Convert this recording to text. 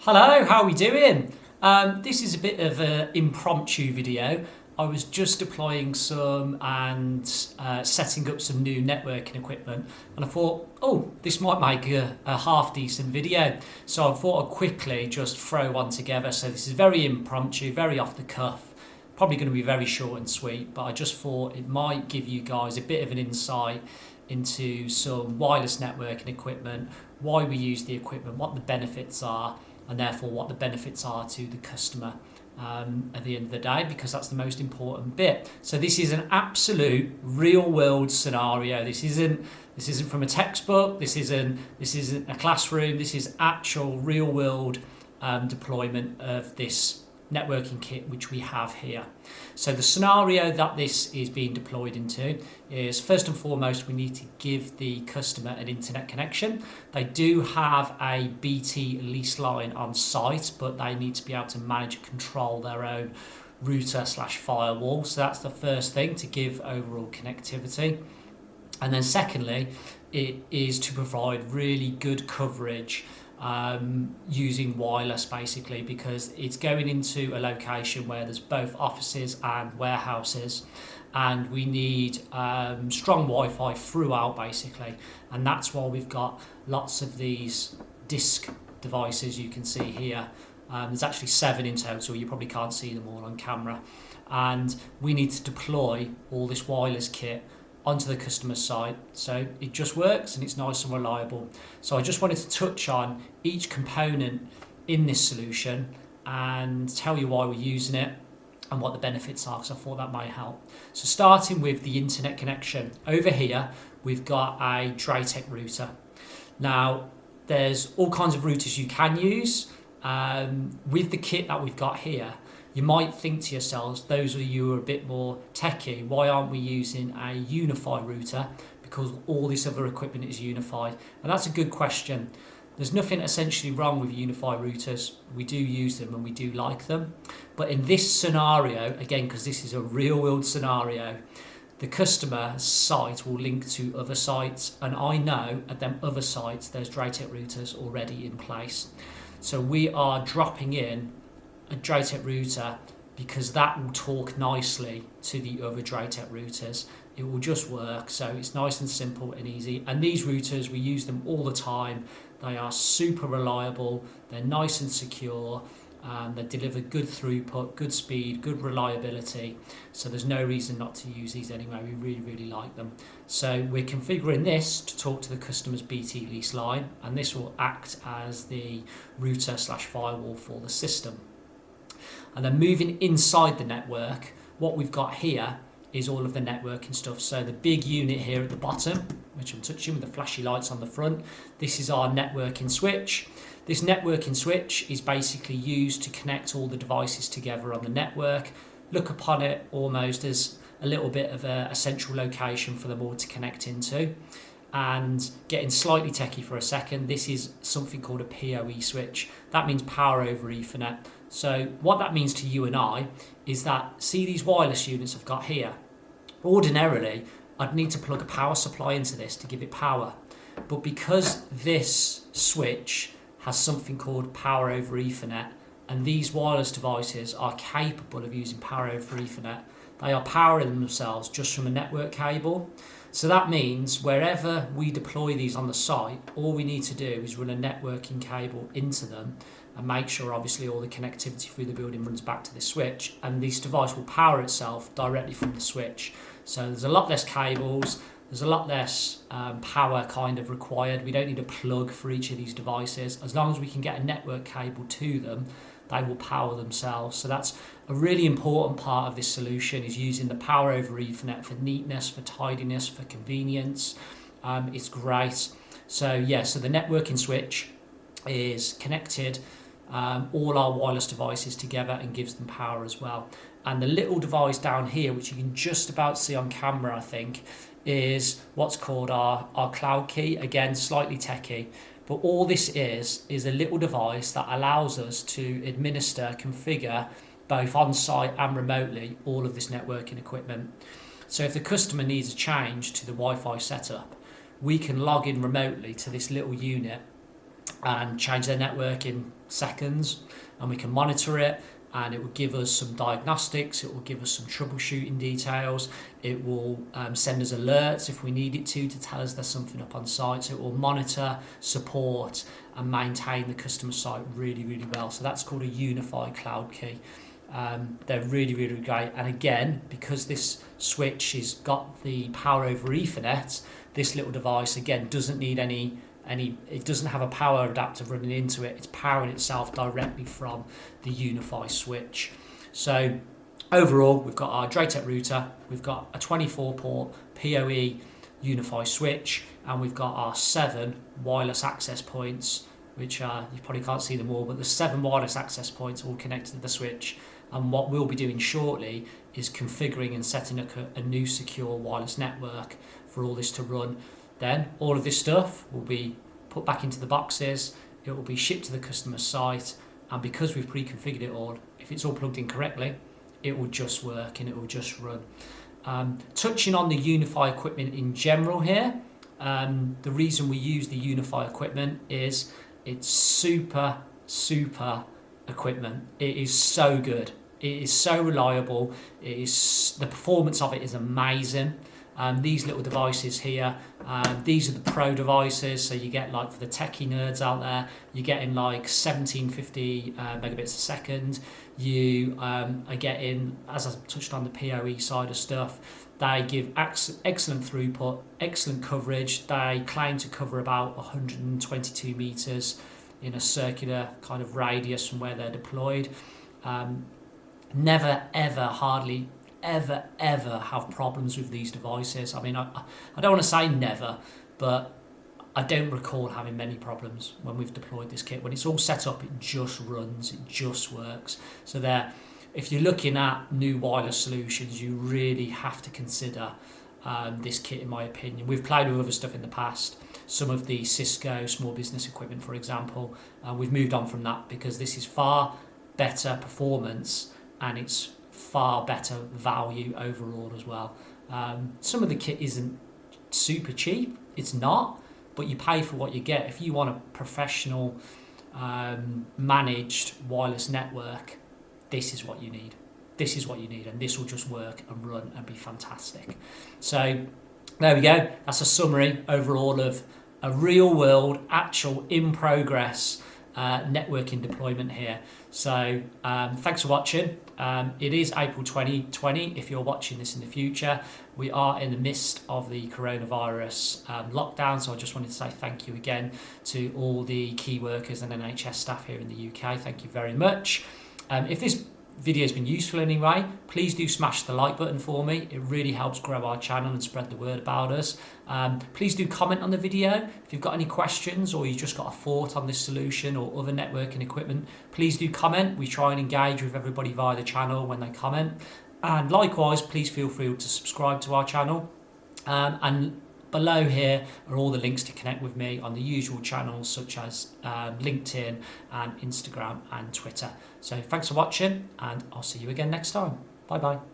Hello, how are we doing? This is a bit of an impromptu video. I was just deploying some and setting up some new networking equipment, and I thought, oh, this might make a half decent video. So I thought I'd quickly just throw one together. So this is very impromptu, very off the cuff, probably going to be very short and sweet, but I just thought it might give you guys a bit of an insight into some wireless networking equipment, why we use the equipment, what the benefits are, and therefore what the benefits are to the customer at the end of the day, because that's the most important bit. So this is an absolute real world scenario. This isn't from a textbook, this isn't a classroom, this is actual real world deployment of this networking kit which we have here. So the scenario that this is being deployed into is, first and foremost, we need to give the customer an internet connection. They do have a BT lease line on site, but they need to be able to manage and control their own router/firewall. So that's the first thing, to give overall connectivity. And then secondly, it is to provide really good coverage using wireless, basically, because it's going into a location where there's both offices and warehouses, and we need strong Wi-Fi throughout, basically. And that's why we've got lots of these disk devices you can see here. There's actually 7 in total. You probably can't see them all on camera, and we need to deploy all this wireless kit onto the customer site, so it just works and it's nice and reliable. So I just wanted to touch on each component in this solution and tell you why we're using it and what the benefits are, because I thought that might help. So starting with the internet connection, over here we've got a Draytek router. Now there's all kinds of routers you can use. With the kit that we've got here, you might think to yourselves, those of you who are a bit more techie, why aren't we using a Unifi router? Because all this other equipment is unified. And that's a good question. There's nothing essentially wrong with Unifi routers. We do use them and we do like them. But in this scenario, again, because this is a real world scenario, the customer site will link to other sites. And I know at them other sites, there's Draytek routers already in place. So we are dropping in a Draytek router because that will talk nicely to the other Draytek routers. It will just work, so it's nice and simple and easy. And these routers, we use them all the time. They are super reliable, they're nice and secure, they deliver good throughput, good speed, good reliability. So there's no reason not to use these anyway. We really like them. So we're configuring this to talk to the customer's BT lease line, and this will act as the router/firewall for the system. And then moving inside the network, what we've got here is all of the networking stuff. So the big unit here at the bottom, which I'm touching with the flashy lights on the front, this is our networking switch. This networking switch is basically used to connect all the devices together on the network. Look upon it almost as a little bit of a central location for them all to connect into. And getting slightly techie for a second, this is something called a POE switch. That means power over Ethernet. So what that means to you and I is that, see these wireless units I've got here? Ordinarily, I'd need to plug a power supply into this to give it power. But because this switch has something called power over Ethernet, and these wireless devices are capable of using power over Ethernet, they are powering themselves just from a network cable. So that means wherever we deploy these on the site, all we need to do is run a networking cable into them and make sure obviously all the connectivity through the building runs back to the switch, and this device will power itself directly from the switch. So there's a lot less cables, there's a lot less power kind of required. We don't need a plug for each of these devices. As long as we can get a network cable to them, they will power themselves. So that's a really important part of this solution, is using the power over Ethernet for neatness, for tidiness, for convenience. It's great. So yeah, so the networking switch is connected all our wireless devices together and gives them power as well. And the little device down here, which you can just about see on camera, I think, is what's called our Cloud Key. Again, slightly techie. But all this is a little device that allows us to administer, configure, both on-site and remotely, all of this networking equipment. So if the customer needs a change to the Wi-Fi setup, we can log in remotely to this little unit and change their network in seconds, and we can monitor it, and it will give us some diagnostics, it will give us some troubleshooting details, it will send us alerts if we need it to tell us there's something up on site, so it will monitor, support and maintain the customer site really, really well. So that's called a Unifi Cloud Key. They're really, really great, and again, because this switch has got the power over Ethernet, this little device again doesn't need any it doesn't have a power adapter running into it, it's powering itself directly from the Unifi switch. So overall, we've got our Draytek router, we've got a 24 port POE Unifi switch, and we've got our 7 wireless access points, which you probably can't see them all, but the 7 wireless access points all connected to the switch. And what we'll be doing shortly is configuring and setting up a new secure wireless network for all this to run. Then all of this stuff will be put back into the boxes, it will be shipped to the customer site, and because we've pre-configured it all, if it's all plugged in correctly, it will just work and it will just run. Touching on the Unifi equipment in general here, the reason we use the Unifi equipment is it's super equipment. It is so good. It is so reliable. The performance of it is amazing. These little devices here, these are the pro devices, so you get, like, for the techie nerds out there, you're getting like 1750 megabits a second. You are getting, as I touched on, the PoE side of stuff. They give excellent throughput, excellent coverage. They claim to cover about 122 meters in a circular kind of radius from where they're deployed. Never ever, hardly ever have problems with these devices. I mean, I don't want to say never, but I don't recall having many problems when we've deployed this kit. When it's all set up, it just runs, it just works. So there, if you're looking at new wireless solutions, you really have to consider this kit, in my opinion. We've played with other stuff in the past, some of the Cisco small business equipment, for example. We've moved on from that because this is far better performance and it's far better value overall as well. Some of the kit isn't super cheap, it's not, but you pay for what you get. If you want a professional managed wireless network, this is what you need. This is what you need, and this will just work and run and be fantastic. So there we go. That's a summary overall of a real world, actual in progress networking deployment here. So thanks for watching. It is April 2020 if you're watching this in the future. We are in the midst of the coronavirus lockdown, so I just wanted to say thank you again to all the key workers and NHS staff here in the UK. Thank you very much. If this video has been useful in any way, please do smash the like button for me. It really helps grow our channel and spread the word about us. Please do comment on the video if you've got any questions or you just got a thought on this solution or other networking equipment. Please do comment. We try and engage with everybody via the channel when they comment, and likewise please feel free to subscribe to our channel, and below here are all the links to connect with me on the usual channels such as LinkedIn and Instagram and Twitter. So thanks for watching, and I'll see you again next time. Bye bye.